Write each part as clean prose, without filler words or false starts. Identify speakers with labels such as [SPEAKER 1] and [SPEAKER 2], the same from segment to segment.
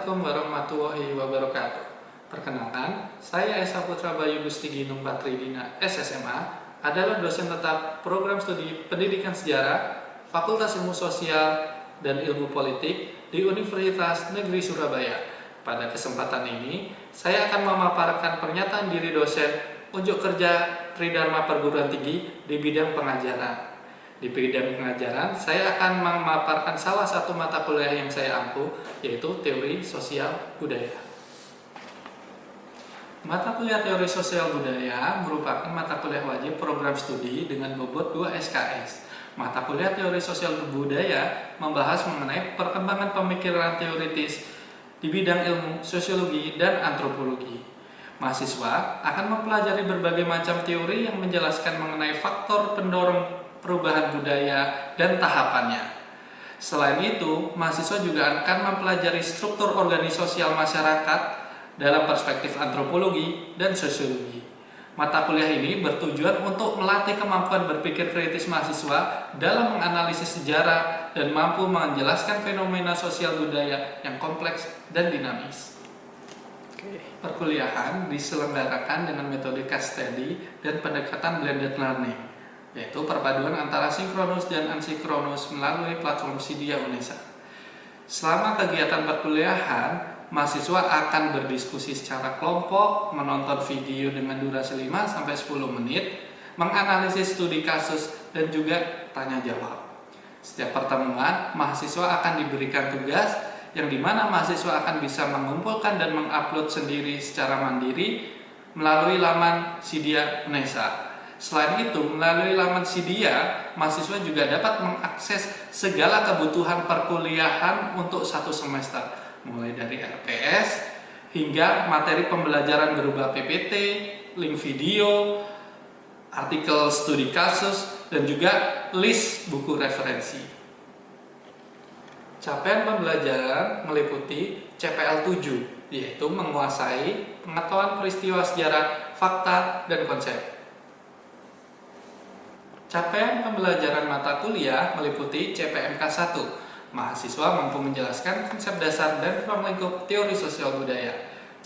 [SPEAKER 1] Assalamualaikum warahmatullahi wabarakatuh. Perkenalkan, saya Esa Putra Bayu Gusti Ginung Patridina SSMA adalah dosen tetap program studi Pendidikan Sejarah, Fakultas Ilmu Sosial dan Ilmu Politik di Universitas Negeri Surabaya. Pada kesempatan ini, saya akan memaparkan pernyataan diri dosen unjuk kerja Tridharma Perguruan Tinggi di bidang pengajaran. Di bidang pengajaran, saya akan memaparkan salah satu mata kuliah yang saya ampu, yaitu Teori Sosial Budaya. Mata kuliah Teori Sosial Budaya merupakan mata kuliah wajib program studi dengan bobot 2 SKS. Mata kuliah Teori Sosial Budaya membahas mengenai perkembangan pemikiran teoritis di bidang ilmu sosiologi dan antropologi. Mahasiswa akan mempelajari berbagai macam teori yang menjelaskan mengenai faktor pendorong perubahan budaya dan tahapannya. Selain itu, mahasiswa juga akan mempelajari struktur organisasi sosial masyarakat dalam perspektif antropologi dan sosiologi. Mata kuliah ini bertujuan untuk melatih kemampuan berpikir kritis mahasiswa dalam menganalisis sejarah dan mampu menjelaskan fenomena sosial budaya yang kompleks dan dinamis. Perkuliahan diselenggarakan dengan metode case study dan pendekatan blended learning, yaitu perpaduan antara sinkronus dan asinkronus melalui platform Sidia Unesa. Selama kegiatan perkuliahan, mahasiswa akan berdiskusi secara kelompok, menonton video dengan durasi 5-10 menit, menganalisis studi kasus, dan juga tanya jawab. Setiap pertemuan, mahasiswa akan diberikan tugas yang dimana mahasiswa akan bisa mengumpulkan dan mengupload sendiri secara mandiri melalui laman Sidia Unesa. Selain itu, melalui laman Sidia, mahasiswa juga dapat mengakses segala kebutuhan perkuliahan untuk satu semester, mulai dari RPS hingga materi pembelajaran berupa PPT, link video, artikel studi kasus, dan juga list buku referensi. Capaian pembelajaran meliputi CPL 7, yaitu menguasai pengetahuan peristiwa sejarah, fakta, dan konsep. Capaian pembelajaran mata kuliah meliputi CPMK 1. Mahasiswa mampu menjelaskan konsep dasar dan ruang lingkup teori sosial budaya.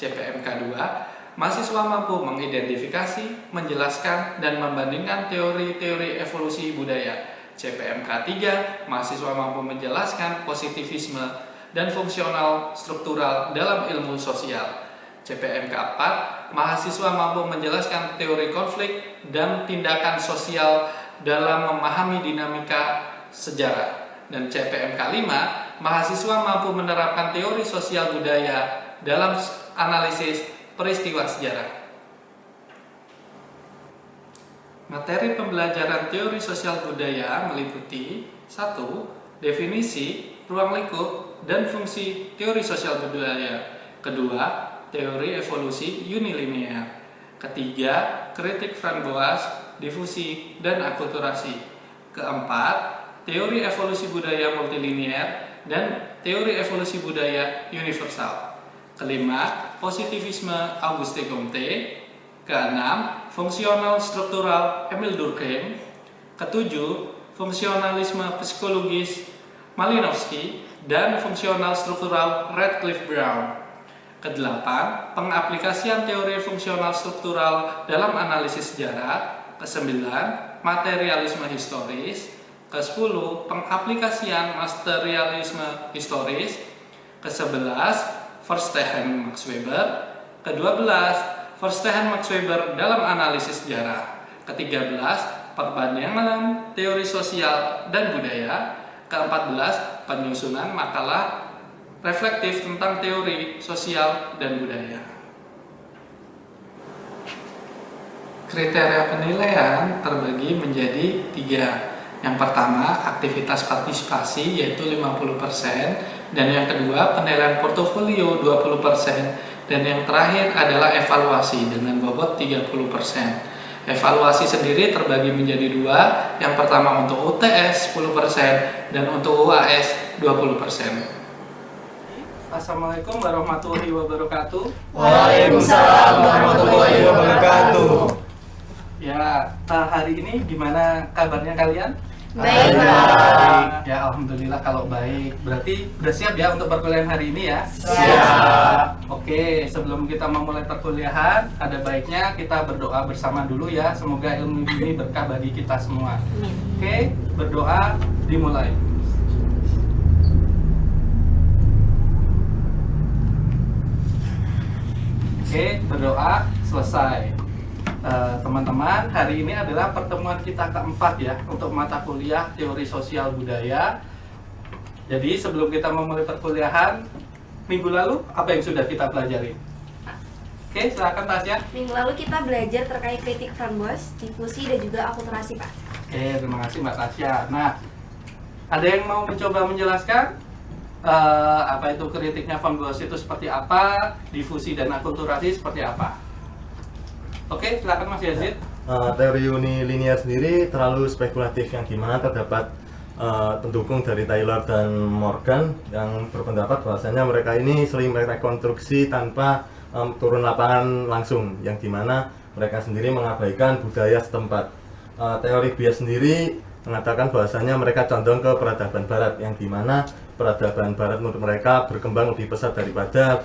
[SPEAKER 1] CPMK 2. Mahasiswa mampu mengidentifikasi, menjelaskan, dan membandingkan teori-teori evolusi budaya. CPMK 3. Mahasiswa mampu menjelaskan positivisme dan fungsional struktural dalam ilmu sosial. CPMK 4. Mahasiswa mampu menjelaskan teori konflik dan tindakan sosial dalam memahami dinamika sejarah. Dan CPMK 5, mahasiswa mampu menerapkan teori sosial budaya dalam analisis peristiwa sejarah. Materi pembelajaran teori sosial budaya meliputi 1. Definisi, ruang lingkup, dan fungsi teori sosial budaya. Kedua, teori evolusi unilinear. Ketiga, kritik Framboas, difusi, dan akulturasi. Keempat, teori evolusi budaya multilinear dan teori evolusi budaya universal. Kelima, positivisme Auguste Comte. Keenam, fungsional struktural Emil Durkheim. Ketujuh, fungsionalisme psikologis Malinowski dan fungsional struktural Radcliffe Brown. Kedelapan, pengaplikasian teori fungsional struktural dalam analisis sejarah. Ke-9, materialisme historis. Ke-10, pengaplikasian materialisme historis. Ke-11, Verstehen Max Weber. Ke-12, Verstehen Max Weber dalam analisis sejarah. Ke-13, perbandingan teori sosial dan budaya. Ke-14, penyusunan makalah reflektif tentang teori sosial dan budaya. Kriteria penilaian terbagi menjadi 3. Yang pertama, aktivitas partisipasi yaitu 50%, dan yang kedua, penilaian portofolio 20%, dan yang terakhir adalah evaluasi dengan bobot 30%. Evaluasi sendiri terbagi menjadi 2. Yang pertama untuk UTS 10% dan untuk UAS 20%. Assalamualaikum warahmatullahi wabarakatuh.
[SPEAKER 2] Waalaikumsalam warahmatullahi wabarakatuh.
[SPEAKER 1] Ya, hari ini gimana kabarnya kalian?
[SPEAKER 2] Baik,
[SPEAKER 1] Baik. Ya, alhamdulillah kalau baik. Berarti udah siap ya untuk perkuliahan hari ini ya?
[SPEAKER 2] Siap.
[SPEAKER 1] Oke, sebelum kita memulai perkuliahan, ada baiknya kita berdoa bersama dulu ya. Semoga ilmu ini berkah bagi kita semua. Oke, berdoa dimulai. Oke, berdoa selesai. Teman-teman, hari ini adalah pertemuan kita keempat ya untuk mata kuliah teori sosial budaya. Jadi sebelum kita memulai perkuliahan, minggu lalu apa yang sudah kita pelajari? Oke, silakan Tasya.
[SPEAKER 3] Minggu lalu kita belajar terkait kritik Van Boas, difusi dan juga akulturasi, Pak.
[SPEAKER 1] Oke, terima kasih Mbak Tasya. Nah, ada yang mau mencoba menjelaskan apa itu kritiknya Van Boas itu seperti apa, difusi dan akulturasi seperti apa? Oke, silakan Mas Yazid.
[SPEAKER 4] Teori unilinear sendiri terlalu spekulatif, yang dimana terdapat pendukung dari Taylor dan Morgan yang berpendapat bahwasanya mereka ini sering merekonstruksi tanpa turun lapangan langsung, yang dimana mereka sendiri mengabaikan budaya setempat. Teori bias sendiri mengatakan bahwasanya mereka condong ke peradaban barat, yang dimana peradaban barat menurut mereka berkembang lebih pesat daripada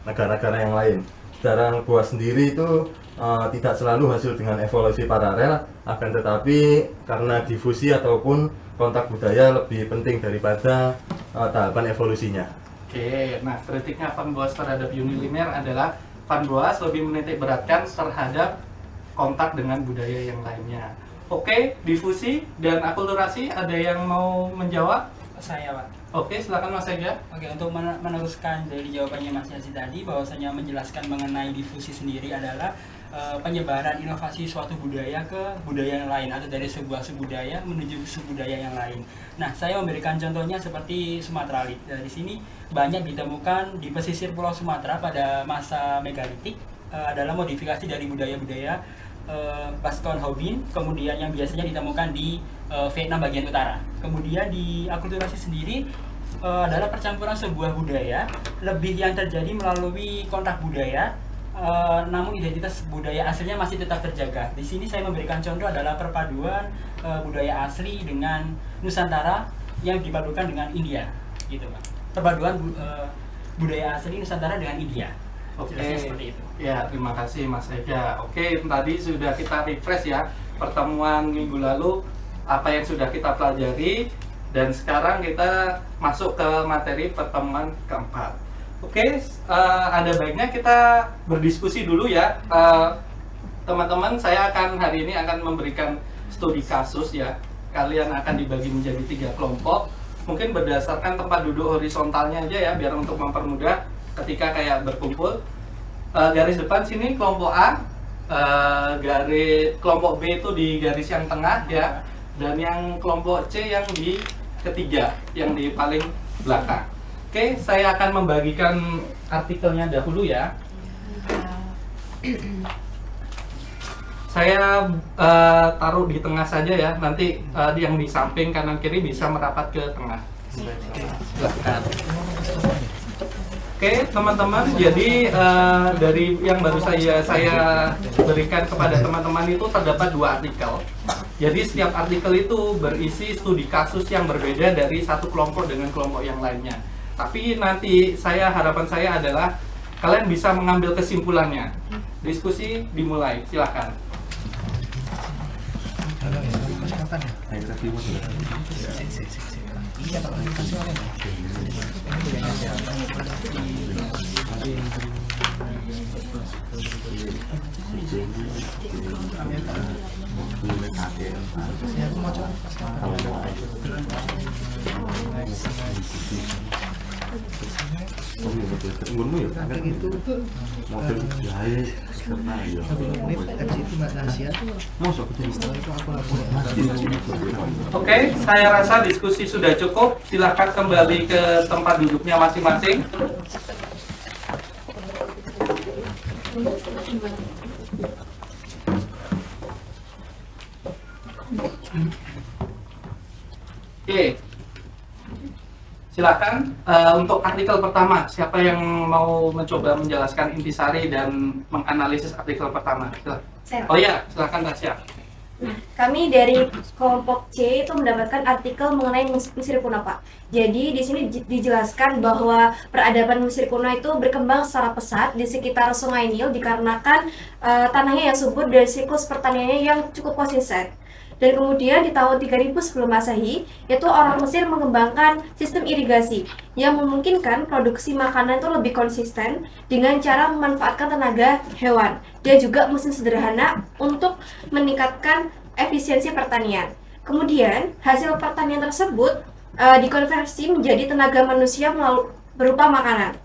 [SPEAKER 4] negara-negara yang lain. Sedangkan Boas sendiri itu tidak selalu hasil dengan evolusi paralel, akan tetapi karena difusi ataupun kontak budaya lebih penting daripada tahapan evolusinya.
[SPEAKER 1] Oke, nah kritiknya Van Boas terhadap unilinear adalah Van Boas lebih menitik beratkan terhadap kontak dengan budaya yang lainnya. Oke, difusi dan akulturasi, ada yang mau menjawab?
[SPEAKER 5] Saya, Pak.
[SPEAKER 1] Oke, silakan Mas Ega.
[SPEAKER 5] Oke, untuk meneruskan dari jawabannya Mas Yazid tadi, bahwasanya menjelaskan mengenai difusi sendiri adalah penyebaran inovasi suatu budaya ke budaya yang lain, atau dari sebuah subudaya menuju subudaya yang lain. Nah, saya memberikan contohnya seperti Sumatera. Di sini banyak ditemukan di pesisir Pulau Sumatera pada masa megalitik adalah modifikasi dari budaya-budaya Bascon Hobin, kemudian yang biasanya ditemukan di Vietnam bagian utara. Kemudian di akulturasi sendiri adalah percampuran sebuah budaya, lebih yang terjadi melalui kontak budaya, namun identitas budaya aslinya masih tetap terjaga. Di sini saya memberikan contoh adalah perpaduan budaya asli dengan Nusantara yang dipadukan dengan India, gitu Pak. Perpaduan budaya asli Nusantara dengan India.
[SPEAKER 1] Oke,
[SPEAKER 5] Seperti itu.
[SPEAKER 1] ya terima kasih Mas Ega. Oke, tadi sudah kita refresh ya pertemuan minggu lalu apa yang sudah kita pelajari, dan sekarang kita masuk ke materi pertemuan keempat. Oke, ada baiknya kita berdiskusi dulu ya, teman-teman. Saya akan hari ini akan memberikan studi kasus ya. Kalian akan dibagi menjadi 3 kelompok. Mungkin berdasarkan tempat duduk horizontalnya aja ya, biar untuk mempermudah ketika kayak berkumpul. Garis depan sini kelompok A, garis kelompok B itu di garis yang tengah ya, dan yang kelompok C yang di ketiga, yang di paling belakang. Oke, saya akan membagikan artikelnya dahulu ya. Saya taruh di tengah saja ya, nanti yang di samping kanan kiri bisa merapat ke tengah. Silakan. Oke teman-teman, jadi dari yang baru saya berikan kepada teman-teman itu terdapat 2 artikel. Jadi setiap artikel itu berisi studi kasus yang berbeda dari satu kelompok dengan kelompok yang lainnya. Tapi nanti harapan saya adalah kalian bisa mengambil kesimpulannya. Diskusi dimulai, silakan. Oke, saya rasa diskusi sudah cukup. Silahkan kembali ke tempat duduknya masing-masing. Oke, silakan untuk artikel pertama. Siapa yang mau mencoba menjelaskan intisari dan menganalisis artikel pertama? Silakan.
[SPEAKER 3] Saya.
[SPEAKER 1] Oh iya, silakan Tasya.
[SPEAKER 3] Nah, kami dari kelompok C itu mendapatkan artikel mengenai Mesir kuno, Pak. Jadi di sini dijelaskan bahwa peradaban Mesir kuno itu berkembang secara pesat di sekitar Sungai Nil dikarenakan tanahnya yang subur dan siklus pertaniannya yang cukup konsisten. Dan kemudian di tahun 3000 sebelum Masehi, itu orang Mesir mengembangkan sistem irigasi yang memungkinkan produksi makanan itu lebih konsisten dengan cara memanfaatkan tenaga hewan. Dan juga mesin sederhana untuk meningkatkan efisiensi pertanian. Kemudian, hasil pertanian tersebut dikonversi menjadi tenaga manusia berupa makanan.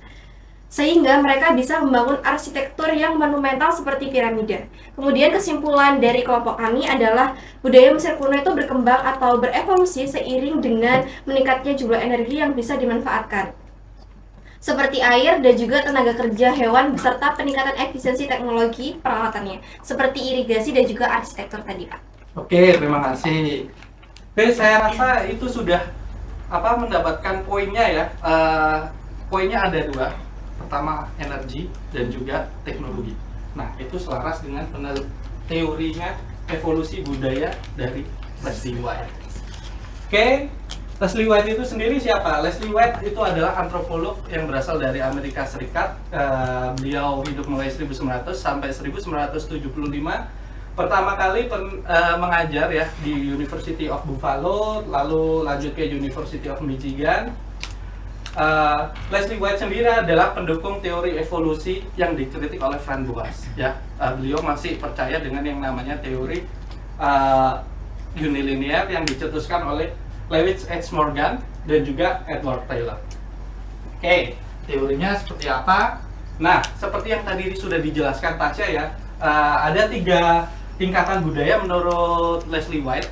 [SPEAKER 3] Sehingga mereka bisa membangun arsitektur yang monumental seperti piramida. Kemudian kesimpulan dari kelompok kami adalah budaya Mesir kuno itu berkembang atau berevolusi seiring dengan meningkatnya jumlah energi yang bisa dimanfaatkan, seperti air dan juga tenaga kerja hewan beserta peningkatan efisiensi teknologi peralatannya, seperti irigasi dan juga arsitektur tadi, Pak.
[SPEAKER 1] Oke, terima kasih. Oke, saya rasa itu sudah mendapatkan poinnya ya. Poinnya ada dua. Pertama, energi dan juga teknologi. Nah, itu selaras dengan teorinya evolusi budaya dari Leslie White. Oke, Leslie White itu sendiri siapa? Leslie White itu adalah antropolog yang berasal dari Amerika Serikat. Beliau hidup mulai 1900 sampai 1975. Pertama kali mengajar ya di University of Buffalo, lalu lanjut ke University of Michigan. Leslie White sendiri adalah pendukung teori evolusi yang dikritik oleh Frank Boas. Ya, beliau masih percaya dengan yang namanya teori unilinear yang dicetuskan oleh Lewis H. Morgan dan juga Edward Taylor. Oke, teorinya seperti apa? Nah, seperti yang tadi sudah dijelaskan Tasya ya, ada 3 tingkatan budaya menurut Leslie White,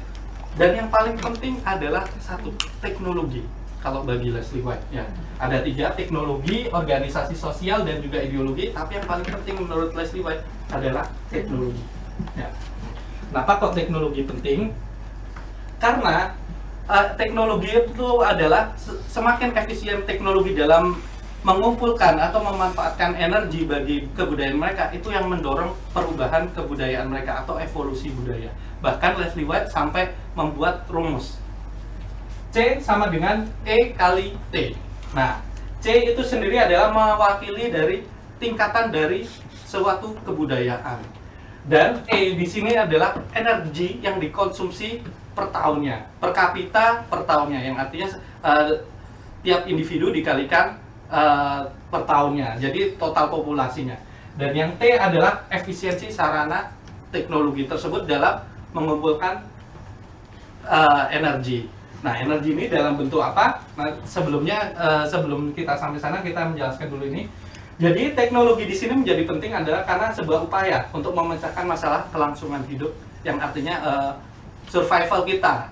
[SPEAKER 1] dan yang paling penting adalah 1, teknologi. Kalau bagi Leslie White ya, ada 3, teknologi, organisasi sosial, dan juga ideologi. Tapi yang paling penting menurut Leslie White adalah teknologi. Ya. Kenapa kok teknologi penting? Karena teknologi itu adalah semakin efisien teknologi dalam mengumpulkan atau memanfaatkan energi bagi kebudayaan mereka, itu yang mendorong perubahan kebudayaan mereka atau evolusi budaya. Bahkan Leslie White sampai membuat rumus C sama dengan E kali T. Nah, C itu sendiri adalah mewakili dari tingkatan dari suatu kebudayaan. Dan E di sini adalah energi yang dikonsumsi per tahunnya, per kapita per tahunnya, yang artinya tiap individu dikalikan per tahunnya, jadi total populasinya. Dan yang T adalah efisiensi sarana teknologi tersebut dalam mengumpulkan energi. Nah, energi ini dalam bentuk apa? Nah, sebelum kita sampai sana, kita menjelaskan dulu ini. Jadi, teknologi di sini menjadi penting adalah karena sebuah upaya untuk memecahkan masalah kelangsungan hidup, yang artinya survival kita,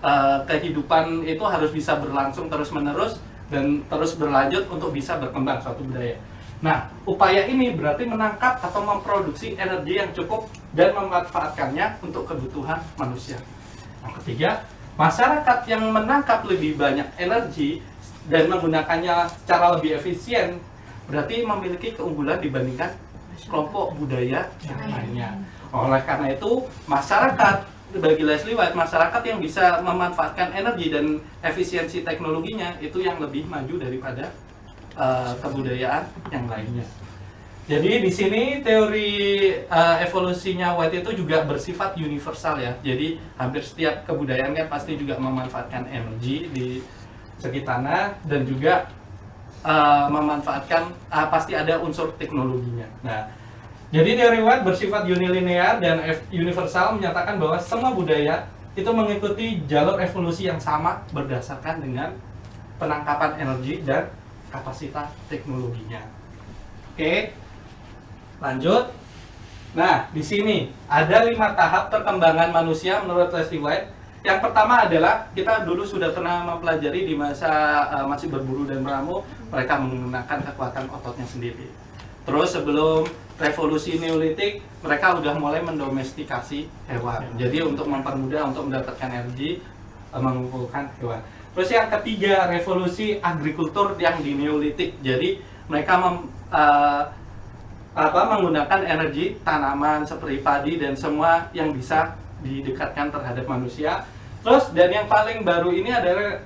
[SPEAKER 1] kehidupan itu harus bisa berlangsung terus-menerus dan terus berlanjut untuk bisa berkembang suatu budaya. Nah, upaya ini berarti menangkap atau memproduksi energi yang cukup dan memanfaatkannya untuk kebutuhan manusia. Yang ketiga, masyarakat yang menangkap lebih banyak energi dan menggunakannya secara lebih efisien berarti memiliki keunggulan dibandingkan kelompok budaya yang lainnya. Oleh karena itu, masyarakat, bagi Leslie White, masyarakat yang bisa memanfaatkan energi dan efisiensi teknologinya itu yang lebih maju daripada kebudayaan yang lainnya. Jadi di sini teori evolusinya White itu juga bersifat universal ya. Jadi hampir setiap kebudayaan kan pasti juga memanfaatkan energi di sekitarnya dan juga memanfaatkan pasti ada unsur teknologinya. Nah, jadi teori White bersifat unilinear dan universal, menyatakan bahwa semua budaya itu mengikuti jalur evolusi yang sama berdasarkan dengan penangkapan energi dan kapasitas teknologinya. Oke. Lanjut. Nah, di sini ada 5 tahap perkembangan manusia menurut Leslie White. Yang pertama adalah, kita dulu sudah pernah mempelajari di masa masih berburu dan meramu, mereka menggunakan kekuatan ototnya sendiri. Terus sebelum revolusi Neolitik, mereka udah mulai mendomestikasi hewan. Jadi untuk mempermudah untuk mendapatkan energi, mengumpulkan hewan. Terus yang ketiga, revolusi agrikultur yang di Neolitik. Jadi mereka menggunakan energi tanaman seperti padi dan semua yang bisa didekatkan terhadap manusia. Terus dan yang paling baru ini adalah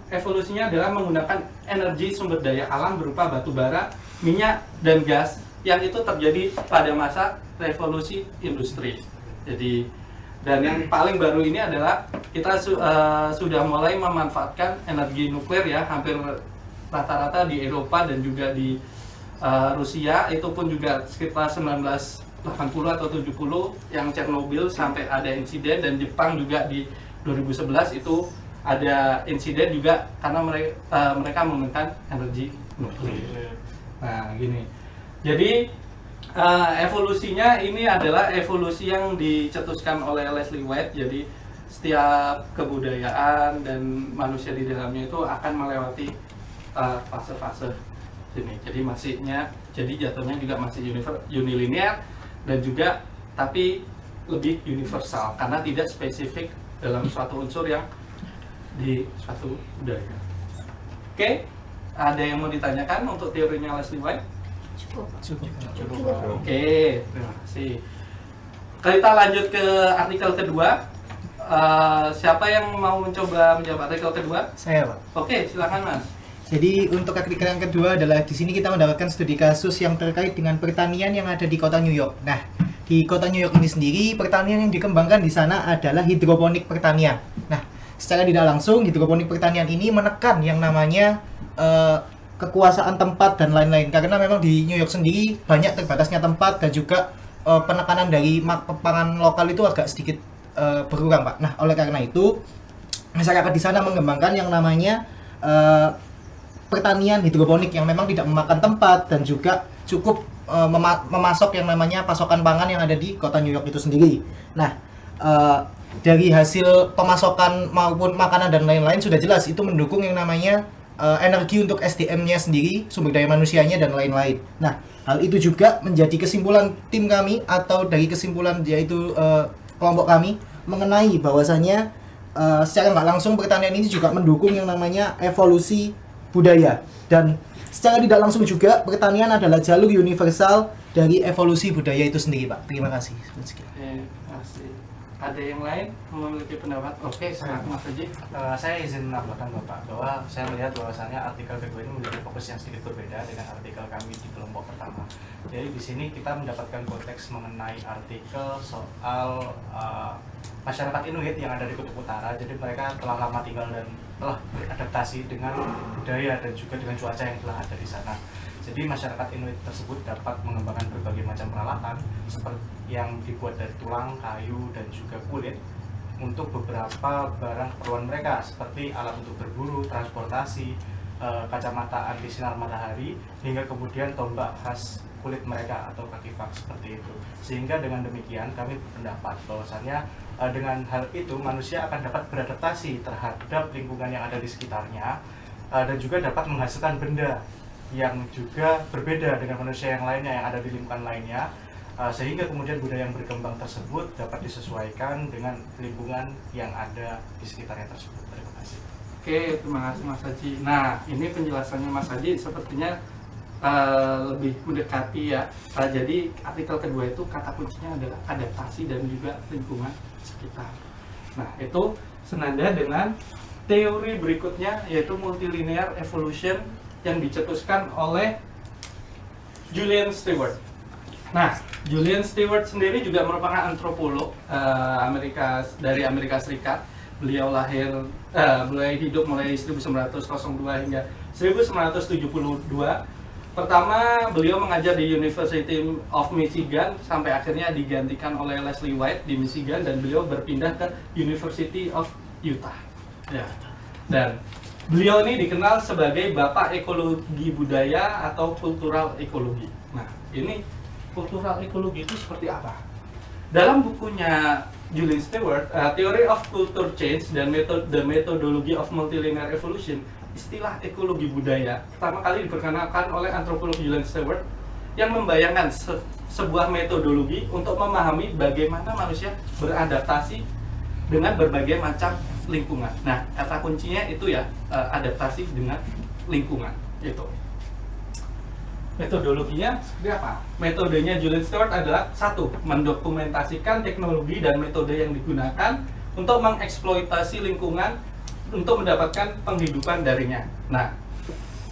[SPEAKER 1] evolusinya adalah menggunakan energi sumber daya alam berupa batu bara, minyak dan gas yang itu terjadi pada masa revolusi industri. Jadi dan yang paling baru ini adalah kita sudah mulai memanfaatkan energi nuklir ya, hampir rata-rata di Eropa dan juga di Rusia itu pun juga sekitar 1980 atau 70 yang Chernobyl sampai ada insiden, dan Jepang juga di 2011 itu ada insiden juga karena mereka menggunakan energi nuklir. Nah, gini. Jadi evolusinya ini adalah evolusi yang dicetuskan oleh Leslie White. Jadi setiap kebudayaan dan manusia di dalamnya itu akan melewati fase-fase ini. Jadi jadi jatuhnya juga masih unilinear dan juga tapi lebih universal karena tidak spesifik dalam suatu unsur yang di suatu budaya. Oke, ada yang mau ditanyakan untuk teorinya Leslie White?
[SPEAKER 5] Cukup.
[SPEAKER 1] Oke, terima kasih. Kita lanjut ke artikel kedua. Siapa yang mau mencoba menjawab artikel kedua?
[SPEAKER 6] Saya, Pak.
[SPEAKER 1] Oke, silakan Mas.
[SPEAKER 6] Jadi untuk artikel yang kedua adalah di sini kita mendapatkan studi kasus yang terkait dengan pertanian yang ada di kota New York. Nah, di kota New York ini sendiri pertanian yang dikembangkan di sana adalah hidroponik pertanian. Nah, secara tidak langsung hidroponik pertanian ini menekan yang namanya kekuasaan tempat dan lain-lain, karena memang di New York sendiri banyak terbatasnya tempat dan juga penekanan dari pangan lokal itu agak sedikit berkurang, Pak. Nah, oleh karena itu masyarakat di sana mengembangkan yang namanya pertanian hidroponik yang memang tidak memakan tempat dan juga cukup memasok yang namanya pasokan pangan yang ada di kota New York itu sendiri. Nah, dari hasil pemasokan maupun makanan dan lain-lain sudah jelas itu mendukung yang namanya energi untuk SDM-nya sendiri, sumber daya manusianya dan lain-lain. Nah, hal itu juga menjadi kesimpulan tim kami atau dari kesimpulan yaitu kelompok kami mengenai bahwasannya secara nggak langsung pertanian ini juga mendukung yang namanya evolusi budaya, dan secara tidak langsung juga pertanian adalah jalur universal dari evolusi budaya itu sendiri, Pak. Terima kasih.
[SPEAKER 1] Terima kasih. Ada yang lain memiliki pendapat? Oke, silakan Mas Haji.
[SPEAKER 7] Saya izin menambahkan Bapak bahwa saya melihat bahwasannya artikel kedua ini memiliki fokus yang sedikit berbeda dengan artikel kami di kelompok pertama. Jadi di sini kita mendapatkan konteks mengenai artikel soal masyarakat Inuit yang ada di Kutub Utara. Jadi mereka telah lama tinggal dan telah beradaptasi dengan budaya dan juga dengan cuaca yang telah ada di sana. Jadi masyarakat Inuit tersebut dapat mengembangkan berbagai macam peralatan seperti yang dibuat dari tulang, kayu, dan juga kulit untuk beberapa barang keperluan mereka seperti alat untuk berburu, transportasi, kacamata anti sinar matahari, hingga kemudian tombak khas kulit mereka atau kaki pak seperti itu. Sehingga dengan demikian kami berpendapat bahwasannya dengan hal itu manusia akan dapat beradaptasi terhadap lingkungan yang ada di sekitarnya dan juga dapat menghasilkan benda yang juga berbeda dengan manusia yang lainnya yang ada di lingkungan lainnya, sehingga kemudian budaya yang berkembang tersebut dapat disesuaikan dengan lingkungan yang ada di sekitarnya tersebut. Terima kasih.
[SPEAKER 1] Oke, terima kasih Mas Haji. Nah, ini penjelasannya Mas Haji sepertinya lebih mendekati ya. Jadi artikel kedua itu kata kuncinya adalah adaptasi dan juga lingkungan sekitar. Nah, itu senada dengan teori berikutnya yaitu multilinear evolution yang dicetuskan oleh Julian Stewart. Nah, Julian Stewart sendiri juga merupakan antropolog dari Amerika Serikat. Beliau hidup mulai 1902 hingga 1972. Pertama, beliau mengajar di University of Michigan sampai akhirnya digantikan oleh Leslie White di Michigan, dan beliau berpindah ke University of Utah. Ya. Dan beliau ini dikenal sebagai Bapak Ekologi Budaya atau Kultural Ekologi. Nah, ini kultural ekologi itu seperti apa? Dalam bukunya Julian Stewart, Theory of Culture Change dan The Methodology of Multilinear Evolution, istilah ekologi budaya pertama kali diperkenalkan oleh antropolog Julian Stewart yang membayangkan sebuah metodologi untuk memahami bagaimana manusia beradaptasi dengan berbagai macam lingkungan. Nah, kata kuncinya itu ya, adaptasi dengan lingkungan itu. Metodologinya seperti apa? Metodenya Julian Stewart adalah satu, mendokumentasikan teknologi dan metode yang digunakan untuk mengeksploitasi lingkungan untuk mendapatkan penghidupan darinya. Nah,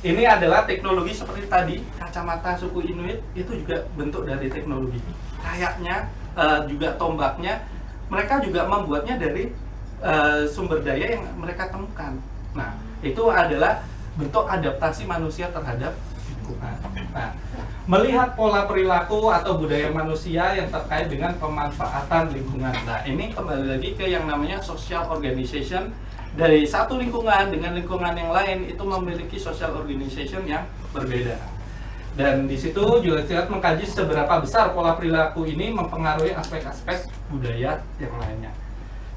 [SPEAKER 1] ini adalah teknologi seperti tadi, kacamata suku Inuit itu juga bentuk dari teknologi. Kayaknya juga tombaknya, mereka juga membuatnya dari sumber daya yang mereka temukan. Nah, itu adalah bentuk adaptasi manusia terhadap lingkungan. Nah, melihat pola perilaku atau budaya manusia yang terkait dengan pemanfaatan lingkungan. Nah, ini kembali lagi ke yang namanya social organization. Dari satu lingkungan dengan lingkungan yang lain itu memiliki social organization yang berbeda. Dan di situ Julian Stewart mengkaji seberapa besar pola perilaku ini mempengaruhi aspek-aspek budaya yang lainnya.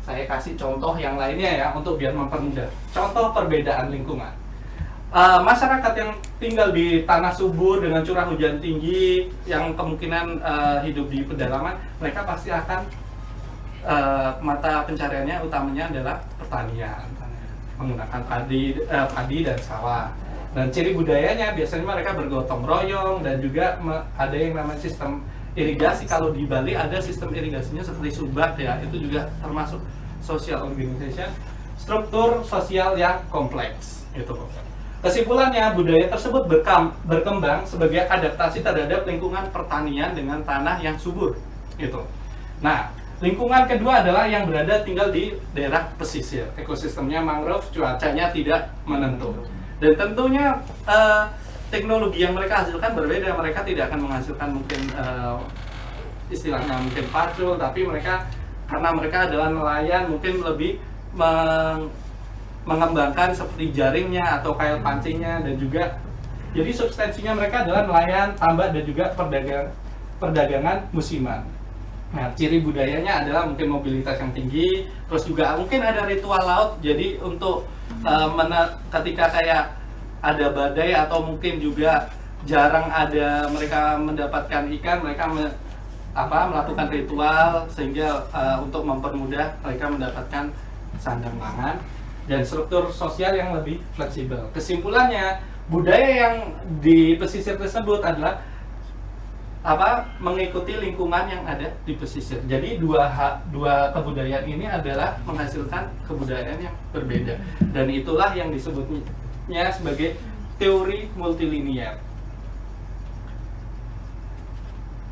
[SPEAKER 1] Saya kasih contoh yang lainnya ya untuk biar mempermudah. Contoh perbedaan lingkungan. Masyarakat yang tinggal di tanah subur dengan curah hujan tinggi yang kemungkinan hidup di pedalaman, mereka pasti akan mata pencariannya utamanya adalah pertanian, menggunakan padi dan sawah. Dan ciri budayanya biasanya mereka bergotong royong dan juga ada yang namanya sistem irigasi. Kalau di Bali ada sistem irigasinya seperti Subak ya, itu juga termasuk social organization, struktur sosial yang kompleks. Itu. Kesimpulannya, budaya tersebut berkembang sebagai adaptasi terhadap lingkungan pertanian dengan tanah yang subur. Gitu. Nah, lingkungan kedua adalah yang berada tinggal di daerah pesisir. Ekosistemnya mangrove, cuacanya tidak menentu. Dan tentunya teknologi yang mereka hasilkan berbeda. Mereka tidak akan menghasilkan mungkin istilahnya mungkin pacul, tapi mereka karena mereka adalah nelayan mungkin lebih mengembangkan seperti jaringnya atau kail pancingnya, dan juga jadi substansinya mereka adalah nelayan, tambak, dan juga perdagangan musiman. Nah, ciri budayanya adalah mungkin mobilitas yang tinggi, terus juga mungkin ada ritual laut. Jadi untuk ketika kayak ada badai atau mungkin juga jarang ada mereka mendapatkan ikan, mereka melakukan ritual sehingga untuk mempermudah mereka mendapatkan sandang pangan, dan struktur sosial yang lebih fleksibel. Kesimpulannya, budaya yang di pesisir tersebut adalah mengikuti lingkungan yang ada di pesisir. Jadi dua kebudayaan ini adalah menghasilkan kebudayaan yang berbeda, dan itulah yang disebutnya sebagai teori multilinear.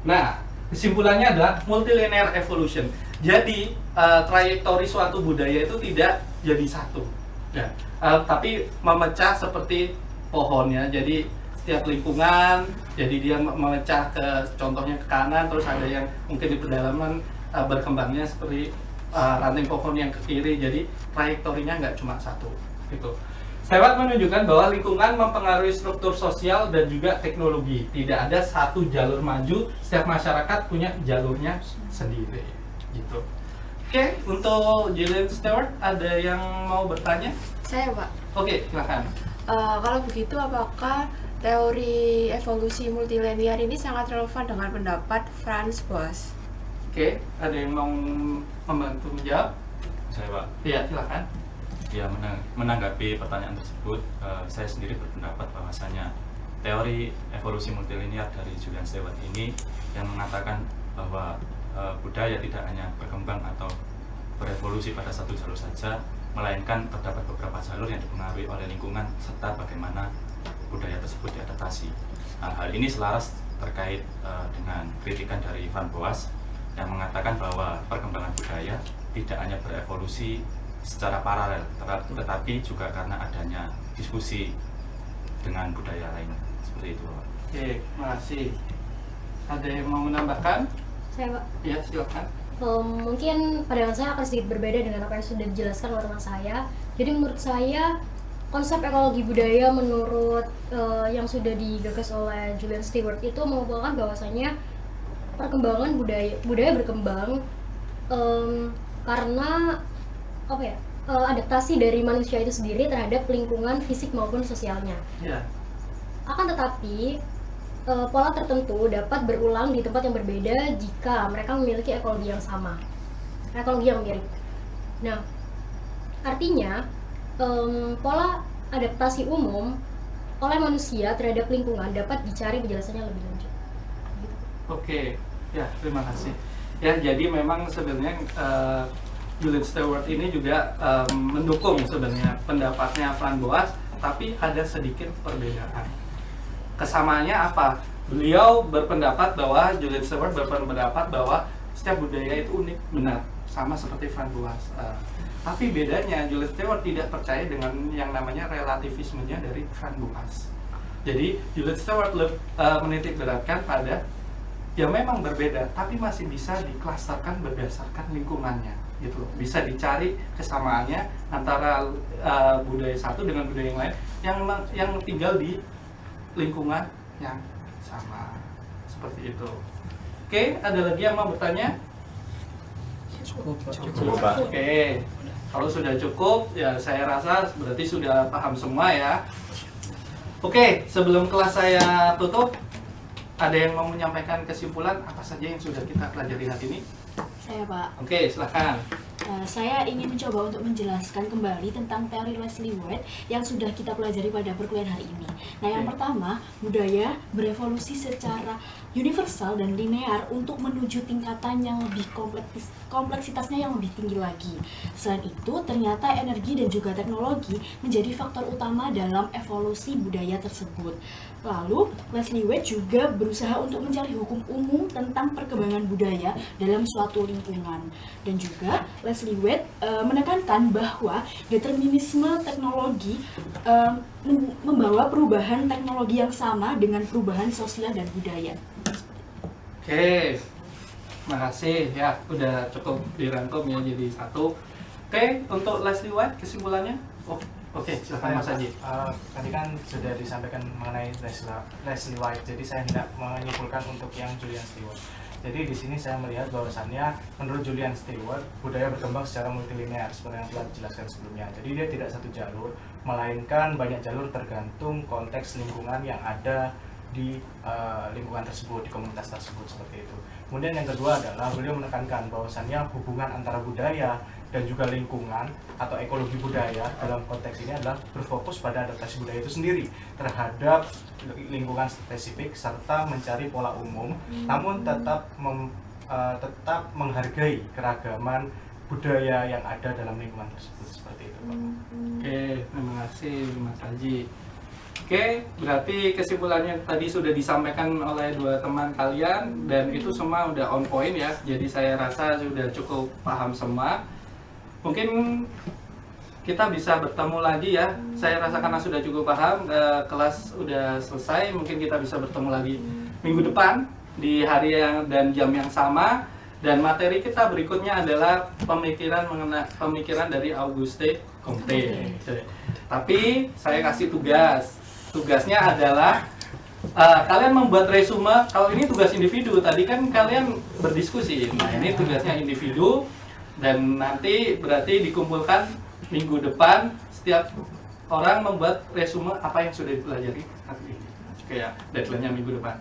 [SPEAKER 1] Nah, kesimpulannya adalah multilinear evolution. Jadi trayektori suatu budaya itu tidak jadi satu, ya, tapi memecah seperti pohonnya. Jadi setiap lingkungan, jadi dia memecah contohnya ke kanan, terus ada yang mungkin di pedalaman berkembangnya seperti ranting pohon yang ke kiri. Jadi trayektorinya nggak cuma satu. Gitu. Stewart menunjukkan bahwa lingkungan mempengaruhi struktur sosial dan juga teknologi. Tidak ada satu jalur maju, setiap masyarakat punya jalurnya sendiri. Gitu. Oke, untuk Julian Stewart ada yang mau bertanya?
[SPEAKER 8] Saya, Pak.
[SPEAKER 1] Oke, silakan.
[SPEAKER 8] Kalau begitu, apakah teori evolusi multilinear ini sangat relevan dengan pendapat Franz Boas?
[SPEAKER 1] Oke, ada yang mau membantu menjawab?
[SPEAKER 9] Saya, Pak.
[SPEAKER 1] Iya, silakan.
[SPEAKER 9] Ya, menanggapi pertanyaan tersebut, saya sendiri berpendapat bahwasanya teori evolusi multilinear dari Julian Stewart ini yang mengatakan bahwa budaya tidak hanya berkembang atau berevolusi pada satu jalur saja, melainkan terdapat beberapa jalur yang dipengaruhi oleh lingkungan serta bagaimana budaya tersebut diadaptasi. Nah, hal ini selaras terkait dengan kritikan dari Van Boas yang mengatakan bahwa perkembangan budaya tidak hanya berevolusi secara paralel, tetapi juga karena adanya diskusi dengan budaya lain. Seperti itu, Pak.
[SPEAKER 1] Oke, makasih. Ada yang mau menambahkan?
[SPEAKER 3] Saya, Pak.
[SPEAKER 1] Ya, silakan.
[SPEAKER 10] Mungkin pandangan saya akan sedikit berbeda dengan apa yang sudah dijelaskan oleh teman saya. Jadi menurut saya konsep ekologi budaya menurut yang sudah digagas oleh Julian Stewart itu mengumpulkan bahwasanya perkembangan budaya berkembang karena adaptasi dari manusia itu sendiri terhadap lingkungan fisik maupun sosialnya.
[SPEAKER 1] Ya.
[SPEAKER 10] Akan tetapi pola tertentu dapat berulang di tempat yang berbeda jika mereka memiliki ekologi yang sama, ekologi yang mirip. Nah, artinya pola adaptasi umum oleh manusia terhadap lingkungan dapat dicari penjelasannya lebih lanjut.
[SPEAKER 1] Oke, ya terima kasih. Ya, jadi memang sebenarnya Julian Stewart ini juga mendukung sebenarnya pendapatnya Franz Boas, tapi ada sedikit perbedaan. Kesamaannya apa? Beliau berpendapat bahwa Julian Stewart berpendapat bahwa setiap budaya itu unik, benar, sama seperti Franz Boas. Tapi bedanya Julian Stewart tidak percaya dengan yang namanya relativismenya dari Franz Boas. Jadi Julian Stewart menitik beratkan pada ya memang berbeda, tapi masih bisa diklasterkan berdasarkan lingkungannya, gitu loh. Bisa dicari kesamaannya antara budaya satu dengan budaya yang lain yang tinggal di lingkungan yang sama, seperti itu. Oke, ada lagi yang mau bertanya?
[SPEAKER 6] Cukup,
[SPEAKER 4] Pak.
[SPEAKER 1] Oke, kalau sudah cukup, ya saya rasa berarti sudah paham semua ya. Oke, sebelum kelas saya tutup, ada yang mau menyampaikan kesimpulan apa saja yang sudah kita pelajari hari ini?
[SPEAKER 11] Saya, Pak.
[SPEAKER 1] Oke, silakan.
[SPEAKER 11] Saya ingin mencoba untuk menjelaskan kembali tentang teori Leslie White yang sudah kita pelajari pada perkuliahan hari ini. Nah, yang pertama, budaya berevolusi secara universal dan linear untuk menuju tingkatan yang lebih kompleksitasnya yang lebih tinggi lagi. Selain itu, ternyata energi dan juga teknologi menjadi faktor utama dalam evolusi budaya tersebut. Lalu, Leslie White juga berusaha untuk mencari hukum umum tentang perkembangan budaya dalam suatu lingkungan. Dan juga, Leslie White menekankan bahwa determinisme teknologi membawa perubahan teknologi yang sama dengan perubahan sosial dan budaya.
[SPEAKER 1] Oke, makasih ya, udah cukup dirangkum ya jadi satu. Oke, untuk Leslie White kesimpulannya? Oke, silakan Mas Haji.
[SPEAKER 7] Tadi kan sudah disampaikan mengenai Leslie White, jadi saya hendak menyimpulkan untuk yang Julian Stewart. Jadi di sini saya melihat bahwasannya menurut Julian Stewart, budaya berkembang secara multilinear seperti yang telah dijelaskan sebelumnya. Jadi dia tidak satu jalur, melainkan banyak jalur tergantung konteks lingkungan yang ada di lingkungan tersebut, di komunitas tersebut, seperti itu. Kemudian yang kedua adalah beliau menekankan bahwasannya hubungan antara budaya dan juga lingkungan atau ekologi budaya dalam konteks ini adalah berfokus pada adaptasi budaya itu sendiri terhadap lingkungan spesifik serta mencari pola umum, namun tetap menghargai keragaman budaya yang ada dalam lingkungan tersebut, seperti itu, Pak.
[SPEAKER 1] Oke, terima kasih Mas Haji. Oke, berarti kesimpulannya tadi sudah disampaikan oleh dua teman kalian dan itu semua udah on point ya. Jadi saya rasa sudah cukup paham semua. Mungkin kita bisa bertemu lagi ya. Saya rasa karena sudah cukup paham, kelas udah selesai. Mungkin kita bisa bertemu lagi minggu depan di hari dan jam yang sama. Dan materi kita berikutnya adalah pemikiran dari Auguste Comte. Tapi saya kasih tugas. Tugasnya adalah kalian membuat resume. Kalau ini tugas individu, tadi kan kalian berdiskusi. Nah, ini tugasnya individu. Dan nanti berarti dikumpulkan minggu depan setiap orang membuat resume apa yang sudah dipelajari hari ini. Oke ya, deadline-nya minggu depan.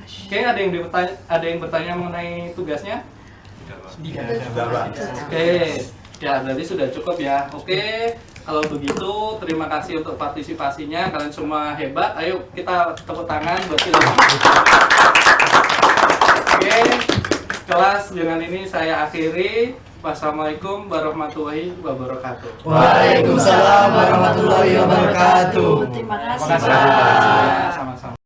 [SPEAKER 1] Oke, ada yang bertanya mengenai tugasnya?
[SPEAKER 4] Tidak, Pak.
[SPEAKER 1] Oke, ya berarti sudah cukup ya. Oke, kalau begitu terima kasih untuk partisipasinya. Kalian semua hebat. Ayo kita tepuk tangan buat kita. Oke, kelas dengan ini saya akhiri. Wassalamualaikum warahmatullahi wabarakatuh.
[SPEAKER 2] Waalaikumsalam warahmatullahi wabarakatuh.
[SPEAKER 11] Terima kasih,
[SPEAKER 1] Terima kasih.
[SPEAKER 11] Pak.
[SPEAKER 1] Sama-sama.